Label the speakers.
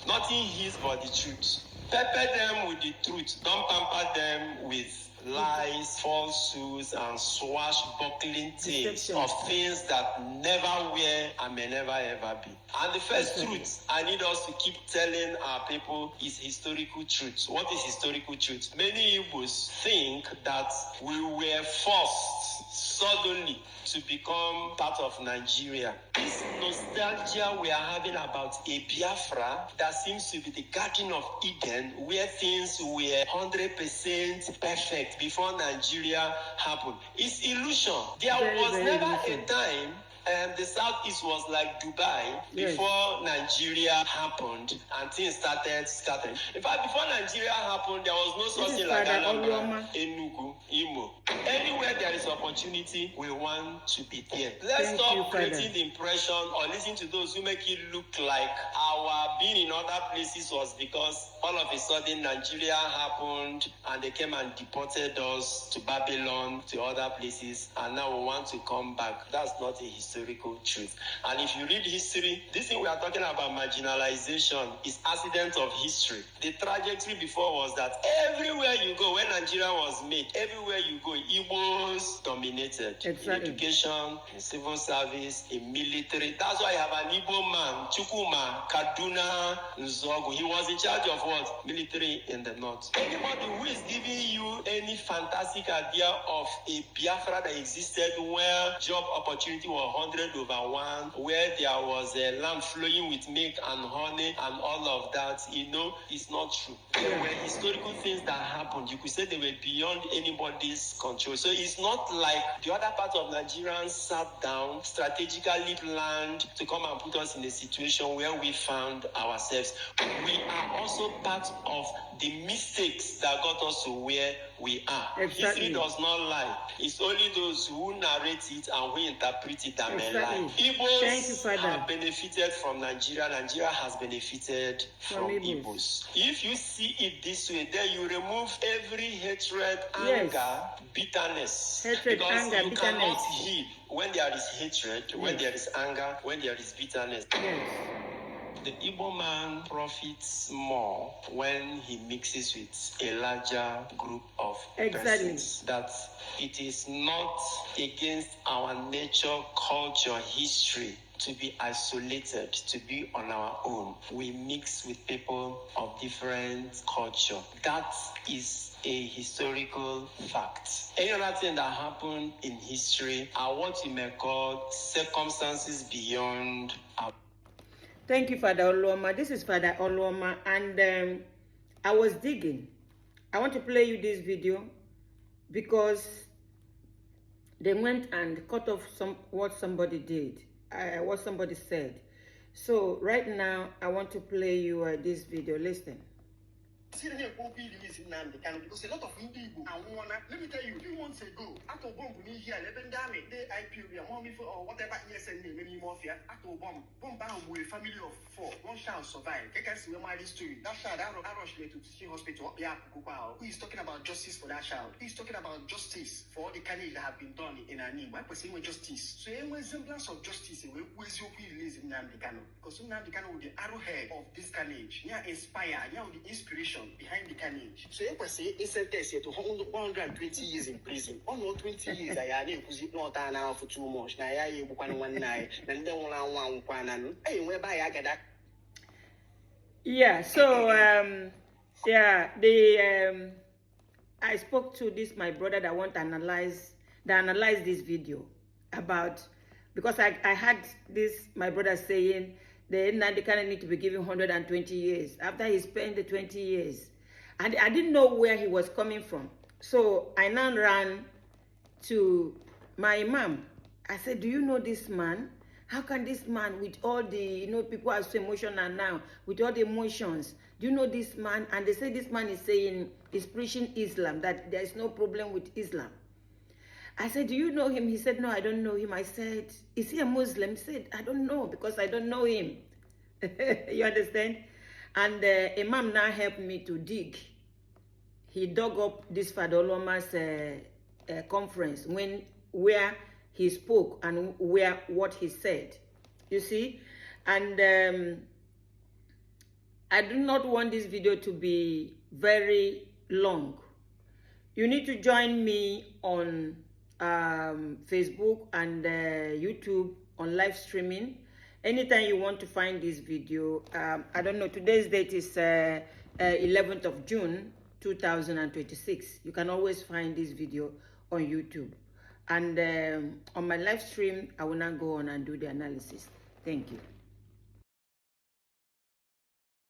Speaker 1: Nothing is but the truth. Pepper them with the truth. Don't pamper them with lies, falsehoods, and swashbuckling tales of things that never were and may never ever be. And the first truth I need us to keep telling our people is historical truth. What is historical truth? Many Igbos think that we were forced suddenly to become part of Nigeria. This nostalgia we are having about a Biafra that seems to be the Garden of Eden, where things were 100% perfect before Nigeria happened, is illusion. There was never a time the Southeast was like Dubai before Nigeria happened and things started scattering. In fact, before Nigeria happened, there was no such thing like Oluoma, Enugu, Imo. Anywhere there is opportunity, we want to be there. Let's stop creating the impression or listen to those who make it look like our being in other places was because all of a sudden Nigeria happened and they came and deported us to Babylon, to other places, and now we want to come back. That's not a historical truth. And if you read history, this thing we are talking about, marginalization, is accident of history. The trajectory before was that everywhere you go, when Nigeria was made, everywhere you go, Igbos dominated. In education, in civil service, in military. That's why you have an Igbo man, Chukuma, Kaduna, Nzogu. He was in charge of what? Military in the north. Anybody who is giving you any fantastic idea of a Biafra that existed where job opportunity was 100/1, where there was a land flowing with milk and honey and all of that, it's not true. There were historical things that happened. You could say they were beyond anybody's control. So it's not like the other part of Nigerians sat down, strategically planned to come and put us in a situation where we found ourselves. We are also part of the mistakes that got us to where we are. History does not lie. It's only those who narrate it and who interpret it that may lie. Igbos have benefited from Nigeria. Nigeria has benefited from Igbos. If you see it this way, then you remove every hatred, anger, bitterness. Because you cannot heal when there is hatred, when there is anger, when there is bitterness. The Igbo man profits more when he mixes with a larger group of persons. That it is not against our nature, culture, history to be isolated, to be on our own. We mix with people of different culture. That is a historical fact. Any other thing that happened in history are what you may call circumstances beyond our.
Speaker 2: Thank you, Father Oluoma. This is Father Oluoma, and I was digging. I want to play you this video because they went and cut off what somebody did, what somebody said. So right now, I want to play you this video. Listen.
Speaker 3: Because a lot of Igbo and let me tell you, a few months ago, after bomb here, they IPO, or whatever ESN name anymore, after bomb down with a family of 4, one child survived. I can see my story. That child, I rushed to the hospital. Who is talking about justice for that child? Who is talking about justice for all the carnage that have been done in Ani? Why was saying justice? So, any semblance of justice, where is your release in Namdekano? Because Namdekano with the arrowhead of this carnage, near inspire, near the inspiration behind the carnage. So you can say it's sentenced to 120 years in prison. 120 years I had not now for too much. Now I one night, and then one. Hey, whereby I get that.
Speaker 2: Yeah, so I spoke to my brother that want to analyze this video about, because I had my brother saying the Nandekana need to be given 120 years after he spent the 20 years. And I didn't know where he was coming from. So I now ran to my imam. I said, do you know this man? How can this man, with all the, people are so emotional now, with all the emotions, do you know this man? And they say this man is preaching Islam, that there is no problem with Islam. I said, do you know him? He said, no, I don't know him. I said, is he a Muslim? He said, I don't know, because I don't know him. You understand? And Imam now helped me to dig. He dug up this Father Oluoma's conference where he spoke and what he said. You see? And I do not want this video to be very long. You need to join me on Facebook and YouTube on live streaming. Anytime you want to find this video, I don't know, today's date is 11th of June 2026. You can always find this video on YouTube. And on my live stream, I will not go on and do the analysis. Thank you.